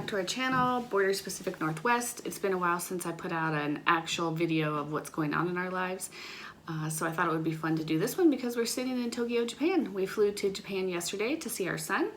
back to our channel, Borders Pacific Northwest. It's been a while since I put out an actual video of what's going on in our lives. So I thought it would be fun to do this one because we're sitting in Tokyo, Japan. We flew to Japan yesterday to see our son.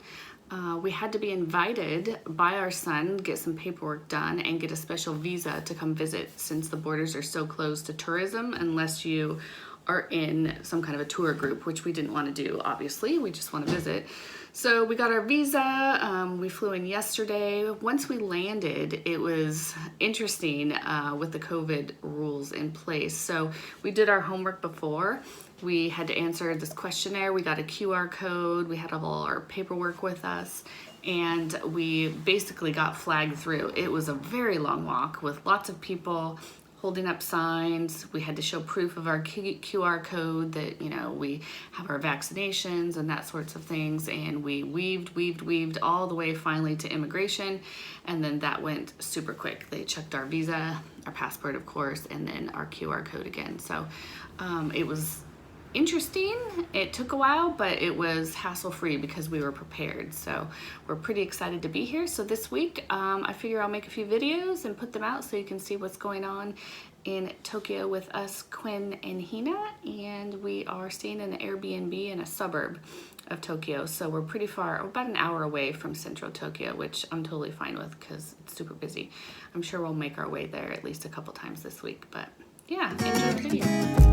We had to be invited by our son, get some paperwork done, and get a special visa to come visit since the borders are so closed to tourism unless you are in some kind of a tour group, which we didn't want to do, obviously. We just want to visit. So we got our visa. We flew in yesterday. Once we landed, it was interesting with the COVID rules in place. So we did our homework before. We had to answer this questionnaire. We got a QR code. We had all our paperwork with us, and we basically got flagged through. It was a very long walk with lots of people holding up signs. We had to show proof of our QR code that, you know, we have our vaccinations and that sorts of things. And we weaved all the way finally to immigration. And then that went super quick. They checked our visa, our passport, of course, and then our QR code again. So it was interesting. It took a while, but it was hassle-free because we were prepared. So we're pretty excited to be here. So this week, I figure I'll make a few videos and put them out so you can see what's going on in Tokyo with us, Quinn and Hina. And we are staying in an Airbnb in a suburb of Tokyo. So we're pretty far, about an hour away from central Tokyo, which I'm totally fine with because it's super busy. I'm sure we'll make our way there at least a couple times this week. But yeah, enjoy the video.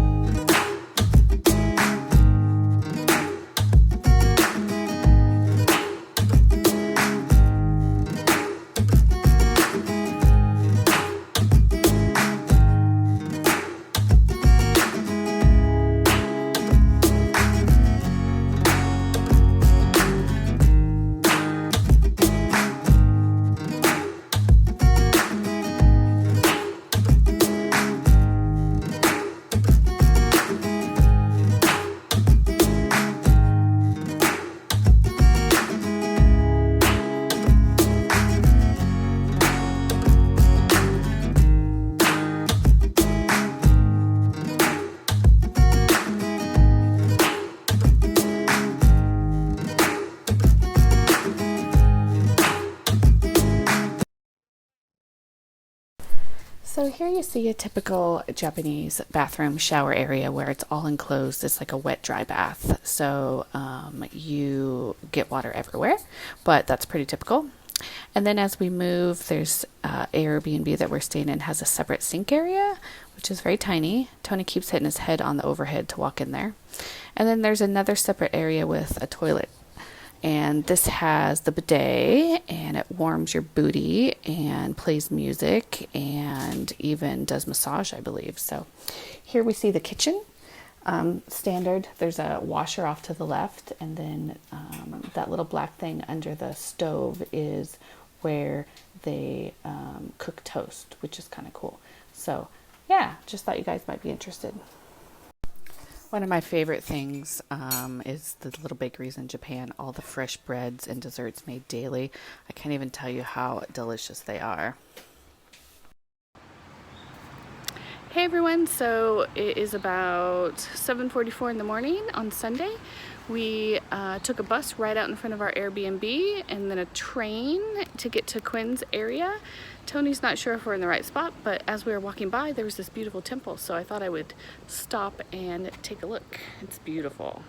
So here you see a typical Japanese bathroom shower area where it's all enclosed. It's like a wet dry bath. So you get water everywhere, but that's pretty typical. And then as we move, there's Airbnb that we're staying in has a separate sink area, which is very tiny. Tony keeps hitting his head on the overhead to walk in there. And then there's another separate area with a toilet. And this has the bidet, and it warms your booty and plays music and even does massage, I believe. So here we see the kitchen. Standard, there's a washer off to the left, and then that little black thing under the stove is where they cook toast, which is kind of cool. So yeah, just thought you guys might be interested. One of my favorite things is the little bakeries in Japan, all the fresh breads and desserts made daily. I can't even tell you how delicious they are. Hey everyone, so it is about 7:44 in the morning on Sunday. We took a bus right out in front of our Airbnb and then a train to get to Quinn's area. Tony's not sure if we're in the right spot, but as we were walking by, there was this beautiful temple, so I thought I would stop and take a look. It's beautiful.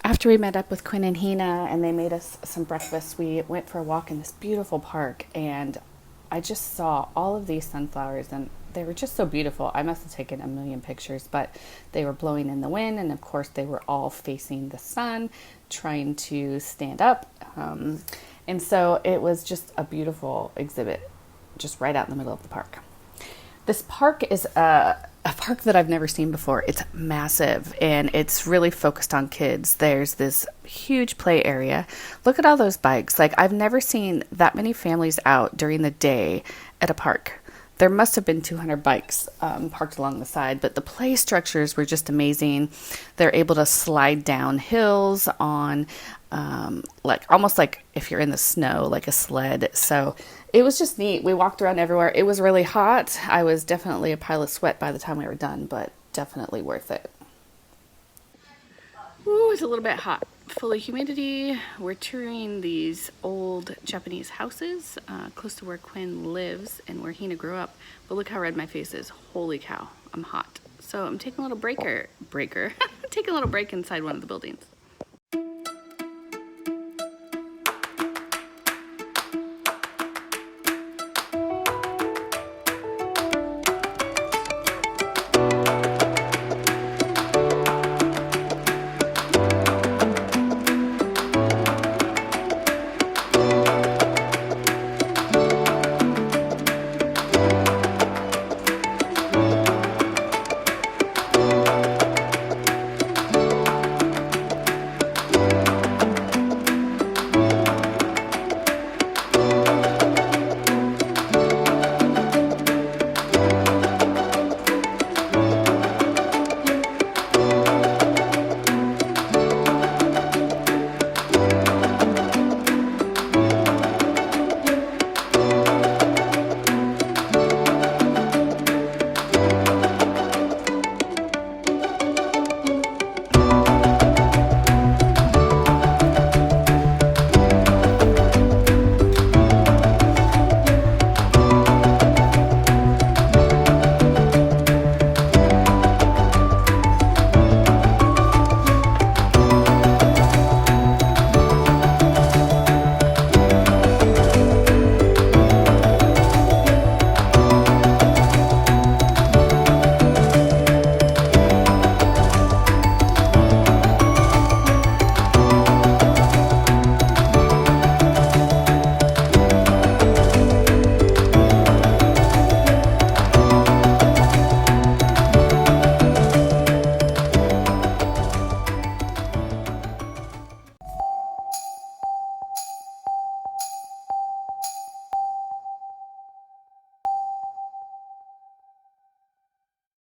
After we met up with Quinn and Hina and they made us some breakfast, we went for a walk in this beautiful park, and I just saw all of these sunflowers and they were just so beautiful. I must have taken a million pictures, but they were blowing in the wind, and of course they were all facing the sun, trying to stand up. And so it was just a beautiful exhibit just right out in the middle of the park. This park is a park that I've never seen before. It's massive and it's really focused on kids. There's this huge play area. Look at all those bikes. Like, I've never seen that many families out during the day at a park. There must have been 200 bikes parked along the side, but the play structures were just amazing. They're able to slide down hills on like almost like if you're in the snow, like a sled. So it was just neat. We walked around everywhere. It was really hot. I was definitely a pile of sweat by the time we were done, but definitely worth it. Ooh, it's a little bit hot. Full of humidity. We're touring these old Japanese houses close to where Quinn lives and where Hina grew up. But look how red my face is. Holy cow, I'm hot. So I'm taking a little taking a little break inside one of the buildings.